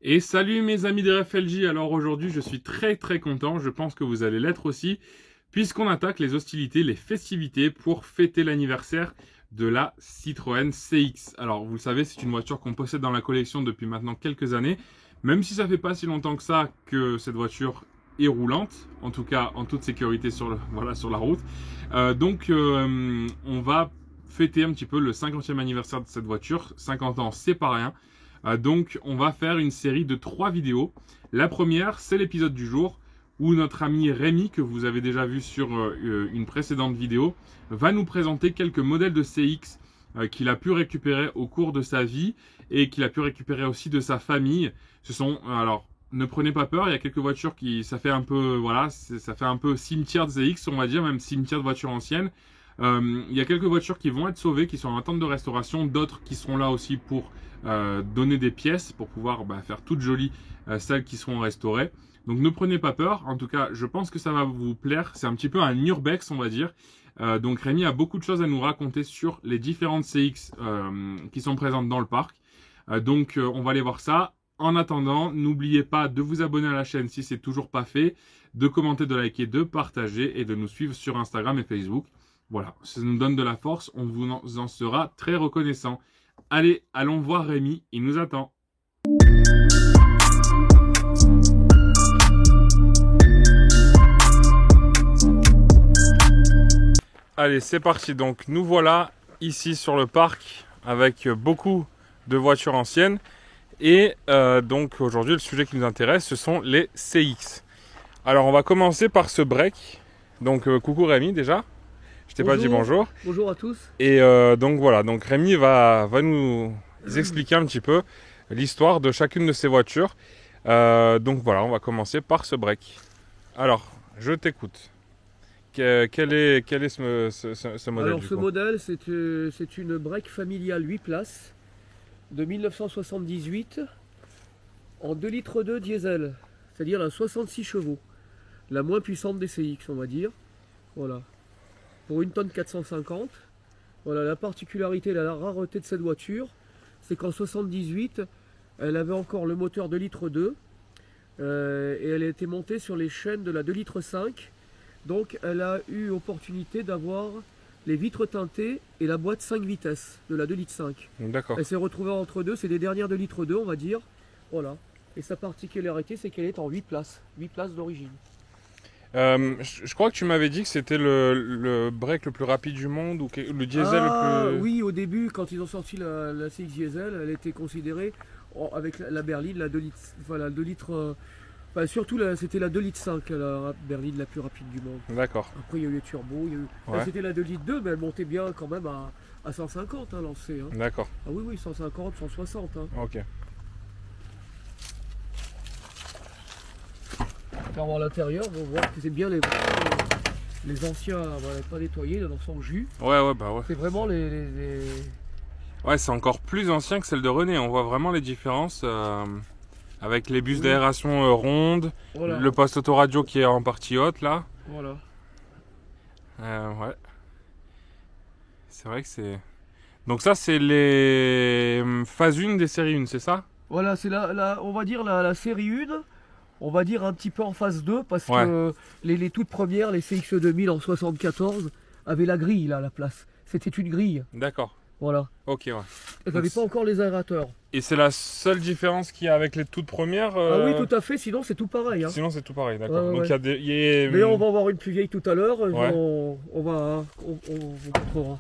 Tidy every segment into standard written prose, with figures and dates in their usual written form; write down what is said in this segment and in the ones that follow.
Et salut mes amis de FLJ, alors aujourd'hui je suis très content, je pense que vous allez l'être aussi, puisqu'on attaque les hostilités, les festivités pour fêter l'anniversaire de la Citroën CX. Alors vous le savez, c'est une voiture qu'on possède dans la collection depuis maintenant quelques années, même si ça fait pas si longtemps que ça que cette voiture est roulante, en tout cas en toute sécurité sur la route. On va fêter un petit peu le 50e anniversaire de cette voiture. 50 ans, c'est pas rien. Donc on va faire une série de 3 vidéos. La première, c'est l'épisode du jour où notre ami Rémi, que vous avez déjà vu sur une précédente vidéo, va nous présenter quelques modèles de CX qu'il a pu récupérer au cours de sa vie et qu'il a pu récupérer aussi de sa famille. Ce sont, alors, ne prenez pas peur, il y a quelques voitures qui, ça fait un peu, voilà, ça fait un peu cimetière de CX, on va dire, même cimetière de voitures anciennes. Il y a quelques voitures qui vont être sauvées, qui sont en attente de restauration, d'autres qui seront là aussi pour donner des pièces, pour pouvoir faire toutes jolies celles qui seront restaurées. Donc ne prenez pas peur, en tout cas je pense que ça va vous plaire, c'est un petit peu un urbex on va dire. Donc Rémi a beaucoup de choses à nous raconter sur les différentes CX qui sont présentes dans le parc. On va aller voir ça. En attendant, n'oubliez pas de vous abonner à la chaîne si c'est toujours pas fait, de commenter, de liker, de partager et de nous suivre sur Instagram et Facebook. Voilà, ça nous donne de la force, on vous en sera très reconnaissant. Allez, allons voir Rémi, il nous attend. Allez, c'est parti. Donc nous voilà ici sur le parc avec beaucoup de voitures anciennes. Et donc aujourd'hui, le sujet qui nous intéresse, ce sont les CX. Alors on va commencer par ce break. Donc coucou Rémi déjà. Je t'ai pas dit bonjour. Bonjour à tous. Et donc voilà, donc Rémi va nous expliquer un petit peu l'histoire de chacune de ces voitures. Donc voilà, on va commencer par ce break. Alors, je t'écoute. Quel est ce modèle? Alors ce modèle, c'est une break familiale 8 places de 1978 en 2,2 litres diesel, c'est-à-dire la 66 chevaux, la moins puissante des CX on va dire. Voilà. Pour 1 tonne 450. Voilà, la particularité, la rareté de cette voiture, c'est qu'en 78, elle avait encore le moteur 2,2 litres et elle a été montée sur les chaînes de la 2,5 litres. Donc elle a eu opportunité d'avoir les vitres teintées et la boîte 5 vitesses de la 2,5 litres. D'accord. Elle s'est retrouvée entre deux, c'est des dernières 2,2 litres on va dire. Voilà. Et sa particularité, c'est qu'elle est en 8 places d'origine. Je crois que tu m'avais dit que c'était le break le plus rapide du monde ou le diesel le plus... Oui, au début, quand ils ont sorti la CX diesel, elle était considérée avec la berline, la 2 litres, voilà, 2 litres. Surtout, c'était la 2,5 litres, la berline la plus rapide du monde. D'accord. Après, il y a eu les turbos. Ouais. C'était la 2,2 litres, mais elle montait bien quand même à 150 lancée. Hein. D'accord. Ah oui, 150, 160. Hein. Ok. On va voir l'intérieur, on va voir que c'est bien les anciens, pas nettoyés, dans son jus. Ouais. C'est vraiment les... Ouais, c'est encore plus ancien que celle de René. On voit vraiment les différences avec les bus d'aération rondes, voilà. Le poste autoradio qui est en partie haute là. Voilà. Ouais. C'est vrai que c'est... Donc ça, c'est les phase 1 des séries 1, c'est ça? Voilà, c'est on va dire la série 1. On va dire un petit peu en phase 2 parce que les toutes premières, les CX 2000 en 74, avaient la grille là à la place. C'était une grille. D'accord. Voilà. Ok, ouais. Elles n'avaient pas encore les aérateurs. Et c'est la seule différence qu'il y a avec les toutes premières Ah oui, tout à fait, sinon c'est tout pareil. Hein. Sinon c'est tout pareil, d'accord. Donc D'ailleurs, on va en voir une plus vieille tout à l'heure. On vous montrera.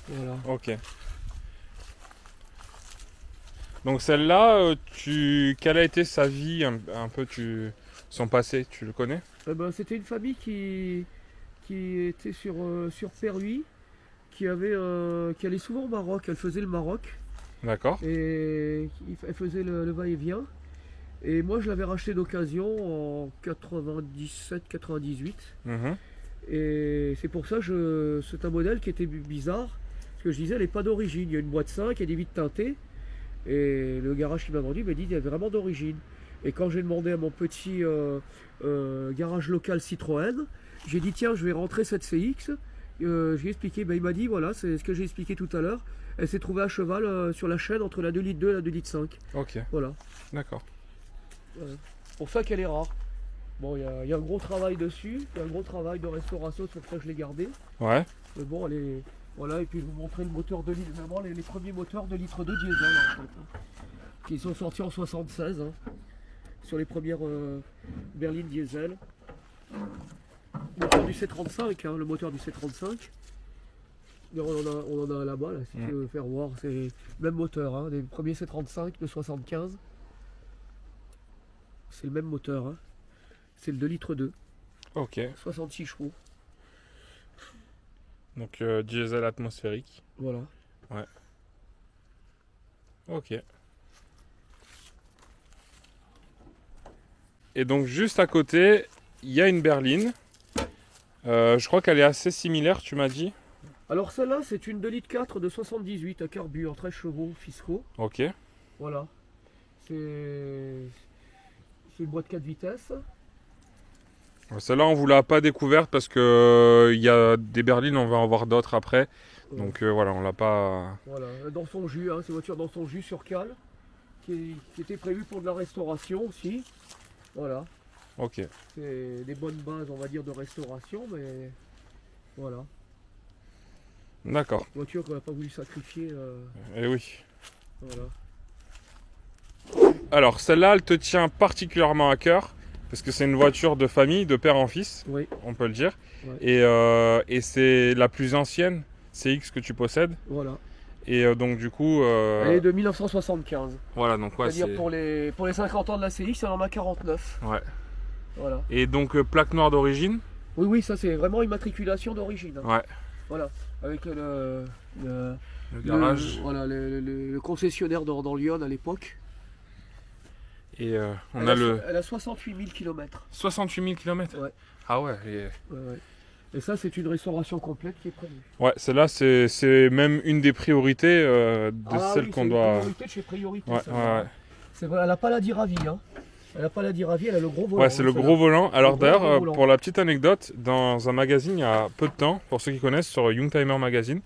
Voilà. Ok. Donc celle-là, quelle a été sa vie un peu, son passé, tu le connais? C'était une famille qui était sur Perhuis, qui allait souvent au Maroc. Elle faisait le Maroc. D'accord. Et elle faisait le va-et-vient. Et moi, je l'avais racheté d'occasion en 97-98. Et c'est pour ça que c'est un modèle qui était bizarre. Parce que je disais, elle n'est pas d'origine. Il y a une boîte 5, il y a des vitres teintées. Et le garage qui m'a vendu m'a dit qu'il y avait vraiment d'origine. Et quand j'ai demandé à mon petit garage local Citroën, j'ai dit tiens, je vais rentrer cette CX J'ai expliqué, ben, il m'a dit, voilà, c'est ce que j'ai expliqué tout à l'heure. Elle s'est trouvée à cheval sur la chaîne entre la 2,2 litres et la 2,5 litres. Ok, Voilà. d'accord. C'est pour ça qu'elle est rare. Bon, il y a un gros travail dessus, il y a un gros travail de restauration, c'est pour ça que je l'ai gardée. Ouais. Mais bon, elle est... Voilà, et puis je vais vous montrer le moteur de litre, vraiment les premiers moteurs de litre 2 diesel, en fait, hein, qui sont sortis en 76, hein, sur les premières berlines diesel. Moteur du C35, hein, le moteur du C35. On en a là-bas, là, si tu veux faire voir, c'est le même moteur, hein, les premiers C35 de 75. C'est le même moteur, hein. C'est le 2 litres 2, Ok. 66 chevaux. Donc diesel atmosphérique. Voilà. Ok. Et donc juste à côté, il y a une berline. Je crois qu'elle est assez similaire, tu m'as dit. Alors celle-là, c'est une 2 litres 4 de 78 à carburant, 13 chevaux fiscaux. Ok. Voilà. C'est une boîte 4 vitesses. Celle-là, on vous l'a pas découverte parce que il y a des berlines, on va en voir d'autres après. Donc voilà, on l'a pas. Voilà, dans son jus, hein, c'est une voiture dans son jus sur cale, qui était prévue pour de la restauration aussi. Voilà. Ok. C'est des bonnes bases, on va dire, de restauration, mais voilà. D'accord. Voiture qu'on n'a pas voulu sacrifier. Eh oui. Voilà. Alors celle-là, elle te tient particulièrement à cœur parce que c'est une voiture de famille, de père en fils, Oui. on peut le dire. Ouais. Et c'est la plus ancienne CX que tu possèdes. Voilà. Et donc du coup. Elle est de 1975. Voilà, donc ouais, C'est-à-dire pour les 50 ans de la CX, elle en a 49. Ouais. Voilà. Et donc plaque noire d'origine. Oui, oui, ça c'est vraiment immatriculation d'origine, hein. Ouais. Voilà. Avec le garage. Voilà, le concessionnaire dans Lyon à l'époque. Et on a le. Elle a 68 000 km. 68 000 km. Ouais. Ah ouais. Et ça, c'est une restauration complète qui est prévue. Ouais, celle-là, c'est même une des priorités de celles qu'on doit. C'est une priorité de chez priorité. Ouais, ouais. C'est vrai, elle n'a pas la Diravi, hein. Elle n'a pas la Diravi, elle a le gros volant. Ouais, c'est le gros volant. Alors d'ailleurs, volant. pour la petite anecdote, dans un magazine il y a peu de temps, pour ceux qui connaissent, sur Youngtimer Magazine,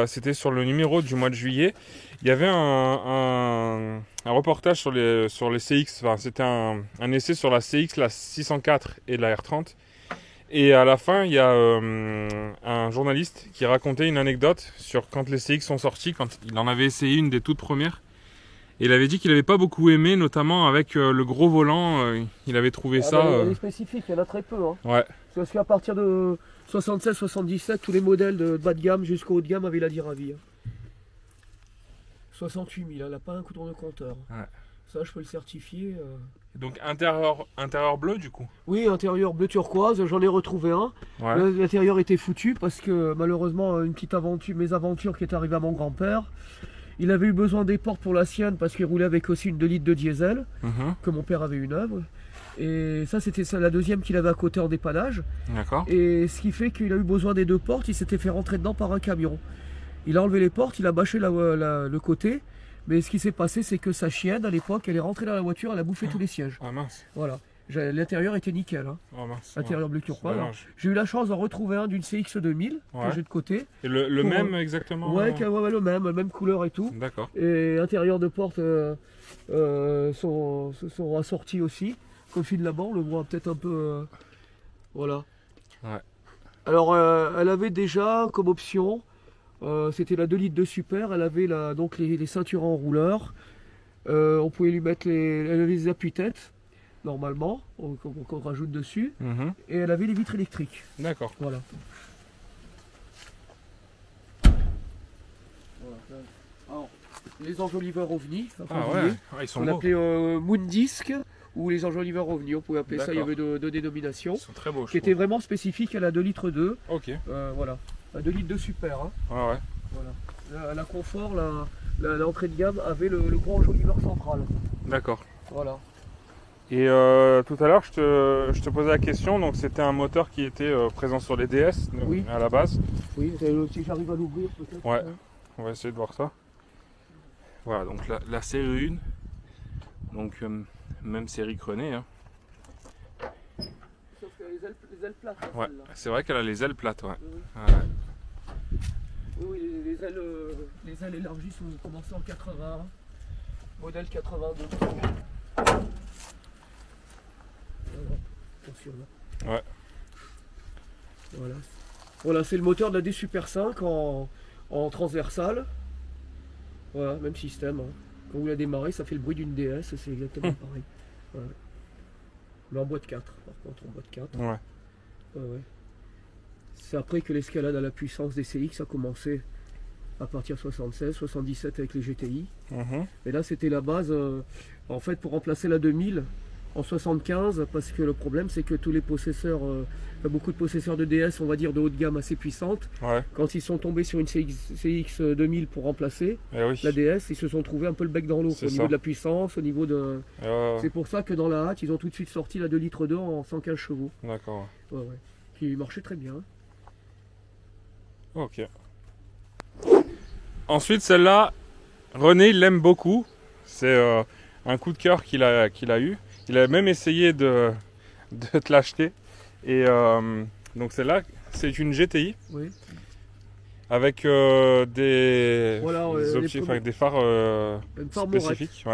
c'était sur le numéro du mois de juillet, il y avait un reportage sur les CX, enfin, c'était un essai sur la CX, la 604 et la R30. Et à la fin, il y a un journaliste qui racontait une anecdote sur quand les CX sont sortis, quand il en avait essayé une des toutes premières. Et il avait dit qu'il n'avait pas beaucoup aimé, notamment avec le gros volant. Il avait trouvé ça. Elle est spécifique, il y en a très peu, hein. Ouais. Parce qu'à partir de 76-77, tous les modèles de bas de gamme jusqu'au haut de gamme avaient la Diravi, hein. 68 000, elle n'a pas un coup de compteur. Ouais. Ça, je peux le certifier. Donc intérieur bleu du coup. Oui, intérieur bleu turquoise, j'en ai retrouvé un. Ouais. L'intérieur était foutu parce que malheureusement, une petite mésaventure qui est arrivée à mon grand-père. Il avait eu besoin des portes pour la sienne parce qu'il roulait avec aussi une 2 litres de diesel, que mon père avait une œuvre. Et ça, c'était la deuxième qu'il avait à côté en dépannage. D'accord. Et ce qui fait qu'il a eu besoin des deux portes, il s'était fait rentrer dedans par un camion. Il a enlevé les portes, il a bâché le côté. Mais ce qui s'est passé, c'est que sa chienne, à l'époque, elle est rentrée dans la voiture, elle a bouffé tous les sièges. Ah mince. Voilà. L'intérieur était nickel, hein. Oh mince. Intérieur bleu turquoise. J'ai eu la chance d'en retrouver un d'une CX 2000 que j'ai de côté. Et le même exactement. Ouais, le même couleur et tout. D'accord. Et intérieur de porte sont assortis aussi. Comme fil de là-bas, on le voit peut-être un peu. Voilà. Ouais. Alors, elle avait déjà comme option, c'était la 2 litres de super. Elle avait donc les ceintures en rouleur. On pouvait lui mettre elle avait les appuis-têtes. Normalement, qu'on rajoute dessus, et elle avait les vitres électriques. D'accord. Voilà. Alors, les enjoliveurs OVNI, ils sont on beaux. appelait Moon Disc ou les enjoliveurs OVNI, on pouvait appeler ça, il y avait deux dénominations. Ils sont très beaux, qui étaient vraiment spécifiques à la 2 litres 2. Ok. Voilà, la 2 litres de super. Hein. Ouais. Voilà. La confort, l'entrée de gamme avait le gros enjoliveur central. D'accord. Voilà. Et tout à l'heure, je te posais la question, donc c'était un moteur qui était présent sur les DS à la base. Oui, si j'arrive à l'ouvrir peut-être. Ouais, on va essayer de voir ça. Voilà, donc la série 1, donc même série René. Hein. Sauf qu'elle les ailes plates. Hein, Ouais, c'est vrai qu'elle a les ailes plates, ouais. Oui, Ouais. oui, les ailes élargies sont commencées en 81, modèle 82. Attention là. Ouais. Voilà. Voilà, c'est le moteur de la D Super 5 en transversal. Voilà, même système. Hein. Quand vous la démarrez, ça fait le bruit d'une DS, c'est exactement pareil. Voilà. Mais en boîte 4, par contre, en boîte 4. Ouais. Ouais. C'est après que l'escalade à la puissance des CX a commencé à partir de 76, 77 avec les GTI. Et là, c'était la base, en fait, pour remplacer la 2000 en 75, parce que le problème, c'est que tous les possesseurs, beaucoup de possesseurs de DS, on va dire de haut de gamme assez puissantes, quand ils sont tombés sur une CX 2000 pour remplacer la DS, ils se sont trouvés un peu le bec dans l'eau au niveau de la puissance, au niveau de... C'est pour ça que dans la hâte, ils ont tout de suite sorti la 2 litres 2 en 115 chevaux. D'accord. Qui marchait très bien. Ok. Ensuite, celle-là, René, il l'aime beaucoup. C'est un coup de cœur qu'il a eu. Il a même essayé de te l'acheter. Et donc celle-là, c'est une GTI. Oui. Avec des phares spécifiques.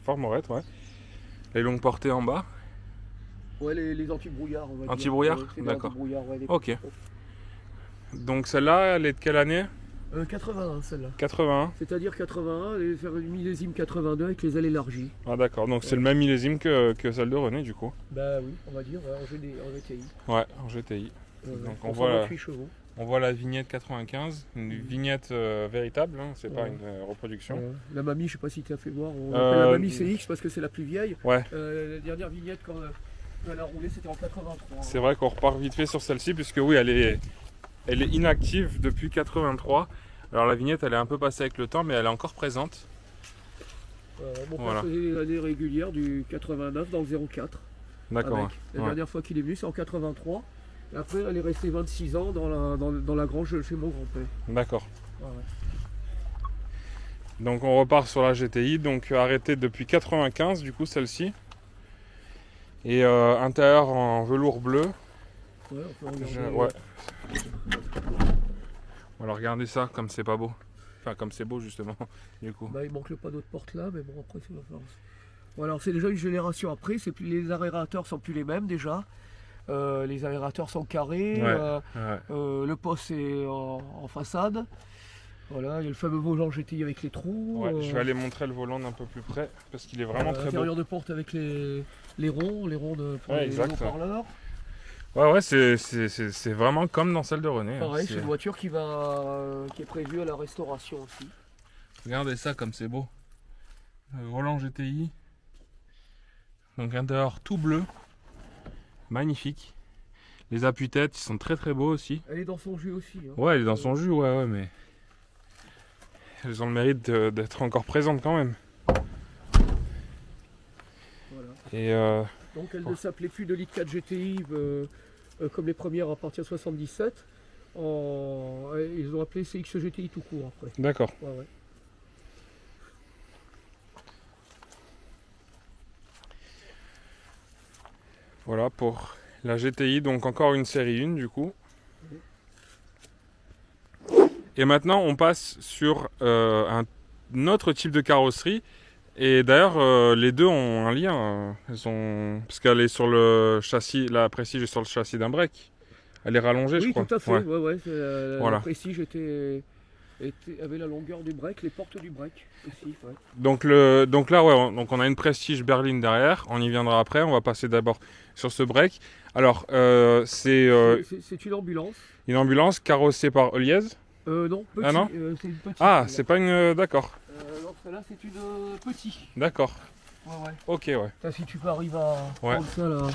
Phare Morette, ouais. Les longues portées en bas. Ouais, les anti-brouillards, on va dire. Anti-brouillard, d'accord. Ok. Donc celle-là, elle est de quelle année? 81, celle-là. 81. C'est-à-dire 81, et faire une millésime 82 avec les ailes élargies. Ah d'accord, donc c'est le même millésime que celle de René du coup. Bah oui, on va dire, en GTI. Ouais, en GTI. Donc on voit la vignette 95, une vignette véritable, hein, c'est pas une reproduction. La mamie, je sais pas si tu as fait voir, on appelle la mamie CX parce que c'est la plus vieille. Ouais. La dernière vignette quand elle a roulé, c'était en 83. C'est vrai qu'on repart vite fait sur celle-ci puisque oui, elle est inactive depuis 83. Alors la vignette, elle est un peu passée avec le temps, mais elle est encore présente. Mon père faisait l'année régulière du 89 dans le 04. D'accord. La dernière fois qu'il est venu, c'est en 83. Et après, elle est restée 26 ans dans la grange chez mon grand-père. D'accord. Donc on repart sur la GTI, donc arrêtée depuis 95 du coup celle-ci. Et intérieur en velours bleu. Ouais, on peut regarder. Alors regardez ça, comme c'est pas beau. Enfin comme c'est beau justement, du coup. Bah, il manque le panneau de porte là, mais bon après c'est la force. Bon, alors c'est déjà une génération après, les aérateurs sont plus les mêmes déjà. Les aérateurs sont carrés, le poste est en façade. Voilà, il y a le fameux volant GTI avec les trous. Je vais aller montrer le volant d'un peu plus près parce qu'il est vraiment très beau. L'intérieur de porte avec les ronds pour les haut-parleurs. Ouais, c'est vraiment comme dans celle de René. Pareil, c'est une voiture qui est prévue à la restauration aussi. Regardez ça comme c'est beau. Le volant GTI. Donc intérieur tout bleu. Magnifique. Les appuis-têtes, ils sont très très beaux aussi. Elle est dans son jus aussi. Hein. Ouais, elle est dans son jus, mais elles ont le mérite d'être encore présentes quand même. Voilà. Et donc elle ne s'appelait plus 2 litres 4 GTI comme les premières à partir de 77. Ils ont appelé CX GTI tout court après. D'accord. Ouais. Voilà pour la GTI, donc encore une série 1 du coup. Et maintenant on passe sur un autre type de carrosserie. Et d'ailleurs les deux ont un lien. Parce qu'elle est sur le châssis, la Prestige est sur le châssis d'un break. Elle est rallongée, je crois. Oui, tout à fait. Voilà. La Prestige avait la longueur du break, les portes du break aussi. Ouais. Donc là, donc on a une Prestige berline derrière. On y viendra après. On va passer d'abord sur ce break. Alors, c'est une ambulance. Une ambulance carrossée par Heuliez. Non, petit. Ah non c'est une petite. Ah, c'est pas une. D'accord. Non, celle-là, c'est une petite. D'accord. Ouais. Ok, ouais. Si tu peux arriver à prendre ça là.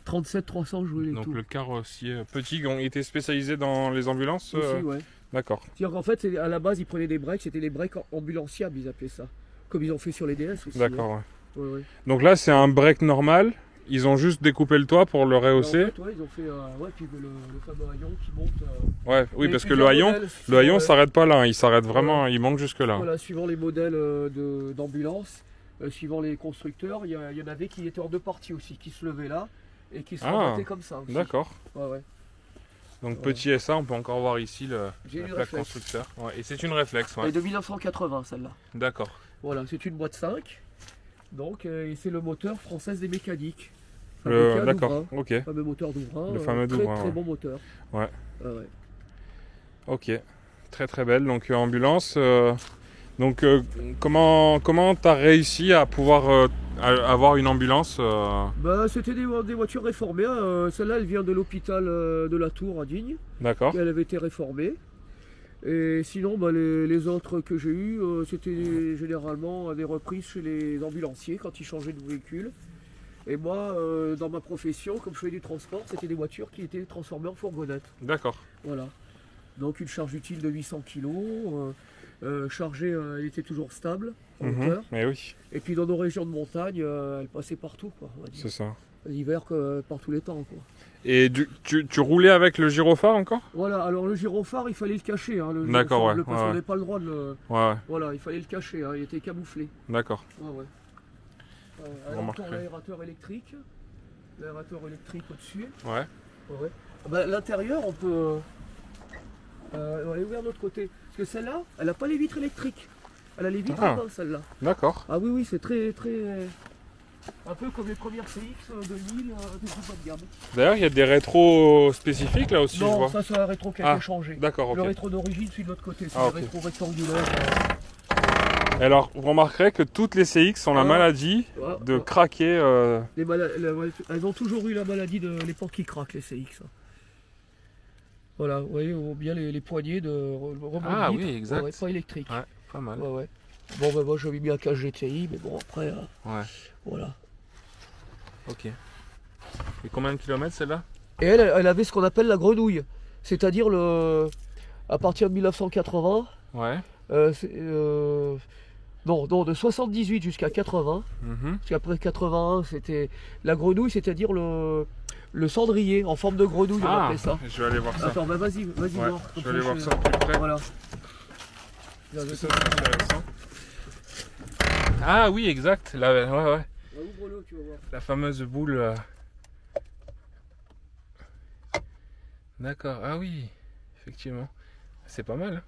37 300 jouer les donc tout. Le carrossier petit, ont été spécialisés dans les ambulances aussi, ouais. D'accord. C'est-à-dire qu'en fait, à la base, ils prenaient des breaks, c'était les breaks ambulanciables, ils appelaient ça. Comme ils ont fait sur les DS aussi. D'accord, ouais. Donc là, c'est un break normal. Ils ont juste découpé le toit pour le rehausser. En fait, ils ont fait puis le fameux haillon qui monte. Oui, parce que le haillon s'arrête pas là, il s'arrête vraiment, il monte jusque là. Voilà, suivant les modèles d'ambulance, suivant les constructeurs, il y en avait qui étaient en deux parties aussi, qui se levaient là et qui sont rabattés comme ça aussi. D'accord. Ouais, ouais. Donc petit SA, on peut encore voir ici la J'ai une plaque réflexe. constructeur. Ouais, et c'est une réflexe, Elle ouais. est de 1980 celle-là. D'accord. Voilà, c'est une boîte 5. Donc et c'est le moteur Française des mécaniques. D'accord, ok. Le fameux moteur d'Ouvrain. Le fameux d'Ouvrain, très ouais. bon moteur. Ouais. Ouais. Ok. Très très belle. Donc ambulance. Donc comment t'as réussi à pouvoir avoir une ambulance Bah, c'était des voitures réformées. Celle-là, elle vient de l'hôpital de la Tour à Digne. D'accord. Elle avait été réformée. Et sinon, bah, les autres que j'ai eues, c'était généralement des reprises chez les ambulanciers quand ils changeaient de véhicule. Et moi, dans ma profession, comme je faisais du transport, c'était des voitures qui étaient transformées en fourgonnettes. D'accord. Voilà. Donc une charge utile de 800 kg. Chargée, elle était toujours stable en hauteur. Mais oui, Et puis dans nos régions de montagne, elle passait partout, quoi, on va dire. c'est ça. L'hiver par tous les temps, quoi. Et tu roulais avec le gyrophare encore? Voilà, alors le gyrophare, il fallait le cacher, hein, le D'accord, gyrophare ouais, bleu, parce ouais. qu'on n'avait pas le droit de le... Ouais, Voilà, il fallait le cacher, hein, il était camouflé. d'accord. Ouais, ouais. Alors, Remarquerai. on a l'aérateur électrique au-dessus. Ouais. Ouais, ouais. Ah bah, l'intérieur, on peut... on va aller ouvrir de l'autre côté. Parce que celle-là, elle n'a pas les vitres électriques. Elle a les vitres à main, celle-là. D'accord. Ah oui, oui, c'est très, très... Un peu comme les premières CX 2000 de bas de gamme. D'ailleurs, il y a des rétros spécifiques là aussi, je Non, vois. ça c'est un rétro qui a été changé. D'accord, ok. Le rétro d'origine, celui de l'autre côté, c'est Ah, le ok. rétro rectangulaire. Et alors, vous remarquerez que toutes les CX ont la maladie de craquer. Elles ont toujours eu la maladie de l'époque qui craque, les CX. Voilà, vous voyez, on voit bien les poignées de rebond Ah de vitre. oui, exact. Ouais, pas électrique. Ouais, pas mal. Ouais, ouais. Bon, ben moi j'avais mis un cage GTI, mais bon, après, Ouais, voilà. ok. Et combien de kilomètres celle-là? Et elle avait ce qu'on appelle la grenouille. C'est-à-dire, à partir de 1980, Ouais. non, de 78 jusqu'à 80, parce qu'après 81, c'était la grenouille, c'est-à-dire le cendrier en forme de grenouille, on appelait ça. Je vais aller voir ça. Attends, bah vas-y Ouais, voir. je vais aller voir ça de plus près. Voilà. Parce que ça, c'est intéressant. Ah oui, exact. Ouais, ouais. Bah, ouvre-le, tu vas voir. La fameuse boule. D'accord. Ah oui, effectivement. C'est pas mal.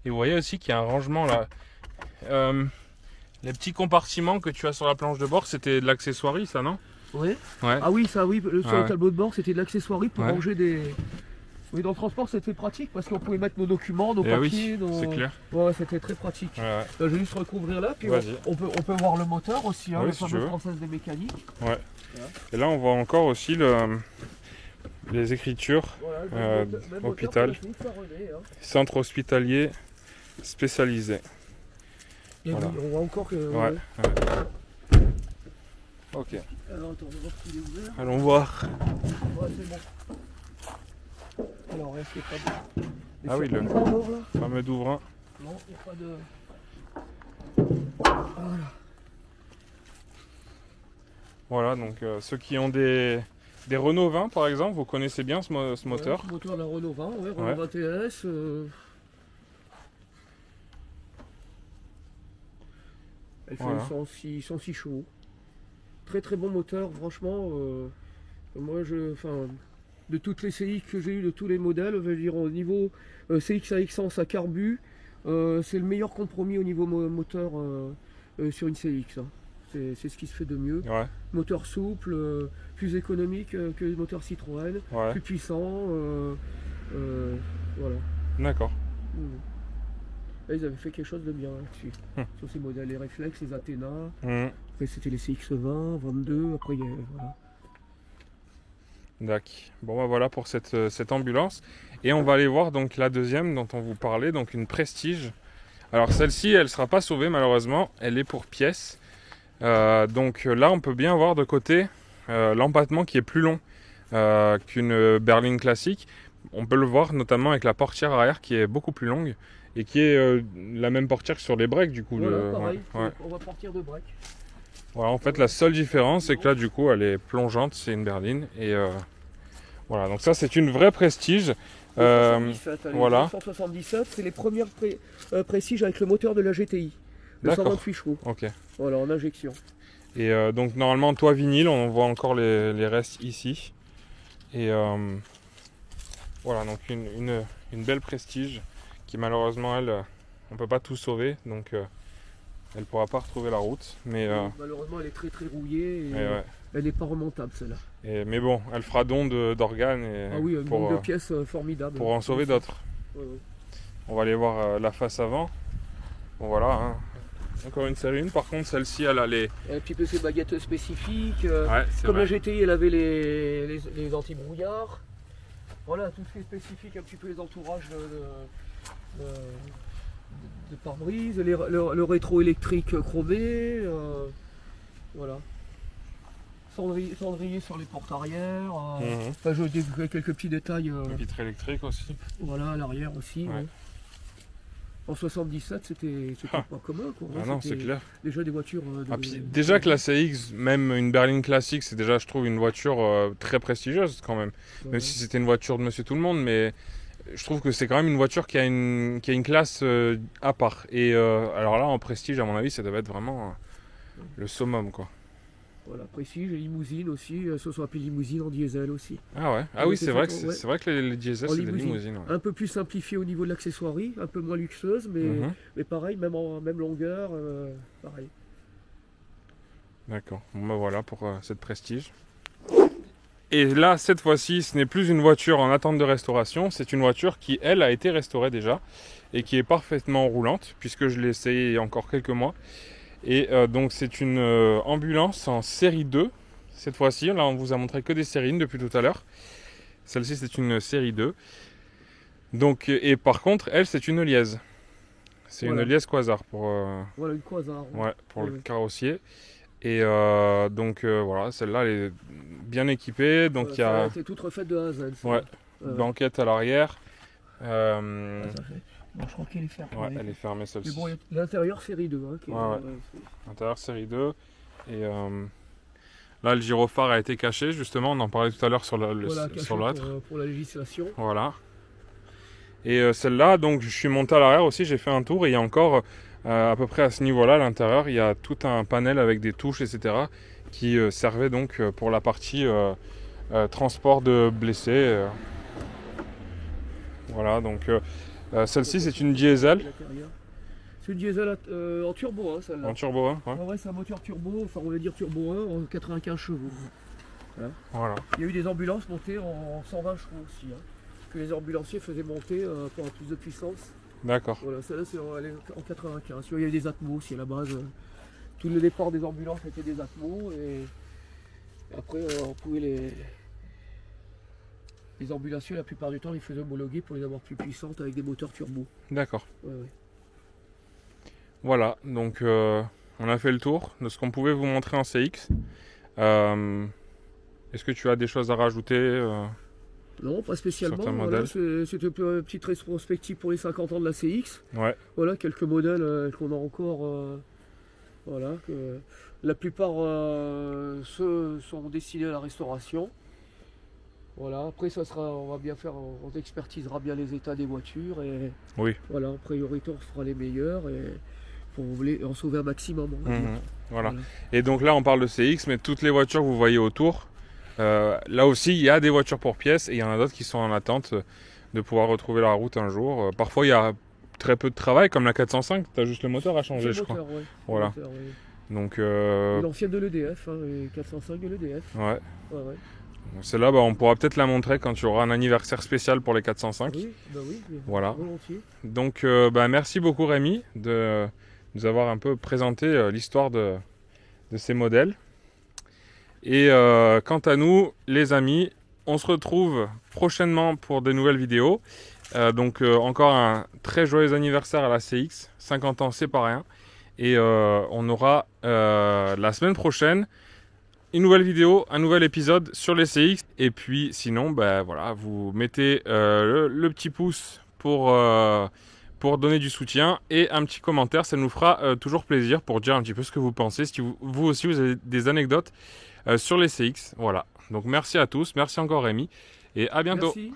Et vous voyez aussi qu'il y a un rangement là. Les petits compartiments que tu as sur la planche de bord, c'était de l'accessoirie, ça, non? Oui. Ouais. Ah oui, ça, oui. Sur le Ouais. tableau de bord, c'était de l'accessoirie pour Ouais. ranger des. Oui, dans le transport, c'était pratique parce qu'on pouvait mettre nos documents, nos Eh papiers. oui, c'est clair. Ouais, c'était très pratique. Ouais, ouais. Là, je vais juste recouvrir là, puis Vas-y. on peut voir le moteur aussi, hein, Oui, le si tu fameux veux. Française des mécaniques. Ouais. Voilà. Et là, on voit encore aussi les écritures. Voilà, même moteur hôpital. que la Philippe René, hein. Centre hospitalier spécialisé. Et Voilà. oui, on voit encore que. Ouais. ouais. Ouais. Ok. Alors attends, on va voir s'il est ouvert. Allons voir. Ouais, c'est bon. Alors, est-ce qu'il n'y a pas de. Ah oui, le encore, là fameux Douvrin. Non, il n'y a pas de. Voilà. Voilà, donc ceux qui ont des Renault 20 par exemple, vous connaissez bien ce moteur. Ouais, moteur de la Renault 20, ouais, Ouais. Renault 21S. Elle fait Voilà. 106 chevaux. Très très bon moteur, franchement. Moi, de toutes les CX que j'ai eu, de tous les modèles, je veux dire, au niveau CX à essence à carbu, c'est le meilleur compromis au niveau moteur sur une CX. Hein. C'est ce qui se fait de mieux. Ouais, Moteur souple, plus économique que le moteur Citroën, ouais, plus puissant. Voilà. d'accord. Là, ils avaient fait quelque chose de bien là-dessus. Sur ces modèles, les réflexes, les Athéna. Après, c'était les CX20, 22. Après, voilà. D'accord. Bon bah voilà pour cette ambulance. Et on va aller voir donc la deuxième dont on vous parlait, donc une Prestige. Alors celle-ci, elle ne sera pas sauvée malheureusement, elle est pour pièces. Donc là, on peut bien voir de côté l'empattement qui est plus long qu'une berline classique. On peut le voir notamment avec la portière arrière qui est beaucoup plus longue et qui est la même portière que sur les breaks du coup. Voilà, pareil, ouais. on va partir de break. Voilà, en fait la seule différence c'est que là du coup elle est plongeante, c'est une berline. Et voilà, donc ça c'est une vraie Prestige. 177, allez, voilà. 177, c'est les premières Prestige avec le moteur de la GTI. De D'accord. 128 chevaux. Ok. Voilà, en injection. Et donc normalement toit vinyle, on voit encore les restes ici. Et voilà, donc une belle Prestige qui malheureusement elle, on peut pas tout sauver, donc elle pourra pas retrouver la route. Mais malheureusement elle est très très rouillée et ouais. elle n'est pas remontable celle-là. Mais bon, elle fera don d'organes Ah oui, un nombre de pièces formidable. Pour en sauver d'autres. Ouais. On va aller voir la face avant. Bon voilà, hein. Encore une série 1, par contre celle-ci elle a les... Un petit peu ses baguettes spécifiques. Ouais, comme la GTI elle avait les anti-brouillards. Voilà, tout ce qui est spécifique, un petit peu les entourages de pare-brise, le rétro électrique chromé. Voilà. Cendrier sur les portes arrière. Enfin, je découvre quelques petits détails. Le vitre électrique aussi. Voilà, à l'arrière aussi. Ouais. Ouais. En 77, c'était pas commun. Quoi. Ah non, c'est clair. Déjà des voitures. Déjà que la CX, même une berline classique, c'est déjà, je trouve, une voiture très prestigieuse quand même. Ouais. Même si c'était une voiture de monsieur tout le monde, mais je trouve que c'est quand même une voiture qui a une classe à part. Et alors là, en prestige, à mon avis, ça devait être vraiment le summum, quoi. Voilà, Prestige et limousine aussi, ce sont appelés limousines en diesel aussi. Ah ouais, ah oui, c'est vrai que les diesels, c'est des limousines. Ouais. Un peu plus simplifié au niveau de l'accessoirie, un peu moins luxueuse, mais pareil, même longueur, pareil. D'accord, bon ben voilà pour cette Prestige. Et là, cette fois-ci, ce n'est plus une voiture en attente de restauration, c'est une voiture qui, elle, a été restaurée déjà et qui est parfaitement roulante, puisque je l'ai essayée il y a encore quelques mois. Et donc c'est une ambulance en série 2 cette fois-ci. Là on vous a montré que des séries 1 depuis tout à l'heure. Celle-ci c'est une série 2. Donc, et par contre elle c'est une liesse. C'est une liesse Quasar pour, voilà une Quasar. Ouais, pour le carrossier. Et donc voilà, celle-là elle est bien équipée. Donc il y a... C'est toute refaite de A à Z. Ouais, banquette à l'arrière. Bon, je crois qu'elle est fermée. Ouais, elle est fermée celle-ci. Mais bon, l'intérieur série 2. Hein, l'intérieur série 2. Et là, le gyrophare a été caché, justement. On en parlait tout à l'heure sur l'autre. Pour la législation. Voilà. Et celle-là, donc je suis monté à l'arrière aussi, j'ai fait un tour. Et il y a encore, à peu près à ce niveau-là, à l'intérieur, il y a tout un panel avec des touches, etc. qui servait donc pour la partie transport de blessés. Voilà, donc... celle-ci c'est une diesel. C'est une diesel en turbo, hein, celle-là. En turbo 1, ouais. Ouais, c'est un moteur turbo, enfin on va dire turbo 1 en 95 chevaux. Voilà. Il y a eu des ambulances montées en 120 chevaux aussi, hein, que les ambulanciers faisaient monter pour plus de puissance. D'accord. Voilà, celle-là c'est en 95. Il y a eu des Atmos aussi à la base. Tout le départ des ambulances était des Atmos et après on pouvait les ambulanciers, la plupart du temps, ils faisaient homologuer pour les avoir plus puissantes avec des moteurs turbo. D'accord. Ouais. Voilà, donc on a fait le tour de ce qu'on pouvait vous montrer en CX. Est-ce que tu as des choses à rajouter Non, pas spécialement. Voilà, c'était une petite rétrospective pour les 50 ans de la CX. Ouais. Voilà, quelques modèles qu'on a encore. Voilà, que la plupart ceux sont destinés à la restauration. Voilà, après on va bien faire, on expertisera bien les états des voitures et voilà, en priorité on fera les meilleurs et pour en sauver un maximum. Voilà. Et donc là on parle de CX, mais toutes les voitures que vous voyez autour, là aussi il y a des voitures pour pièces et il y en a d'autres qui sont en attente de pouvoir retrouver la route un jour. Parfois il y a très peu de travail, comme la 405, tu as juste le moteur à changer, je crois. Ouais. Voilà. Donc l'ancienne de l'EDF, hein, les 405 de l'EDF. Ouais. Celle-là, on pourra peut-être la montrer quand tu auras un anniversaire spécial pour les 405. Oui, voilà. Volontiers. Donc, merci beaucoup Rémi de nous avoir un peu présenté l'histoire de ces modèles. Et quant à nous, les amis, on se retrouve prochainement pour de nouvelles vidéos. Donc, encore un très joyeux anniversaire à la CX. 50 ans, c'est pas rien. Et on aura la semaine prochaine une nouvelle vidéo, un nouvel épisode sur les CX. Et puis sinon, voilà, vous mettez le petit pouce pour donner du soutien et un petit commentaire. Ça nous fera toujours plaisir pour dire un petit peu ce que vous pensez. Si vous aussi vous avez des anecdotes sur les CX. Voilà. Donc merci à tous. Merci encore Rémi. Et à bientôt. Merci.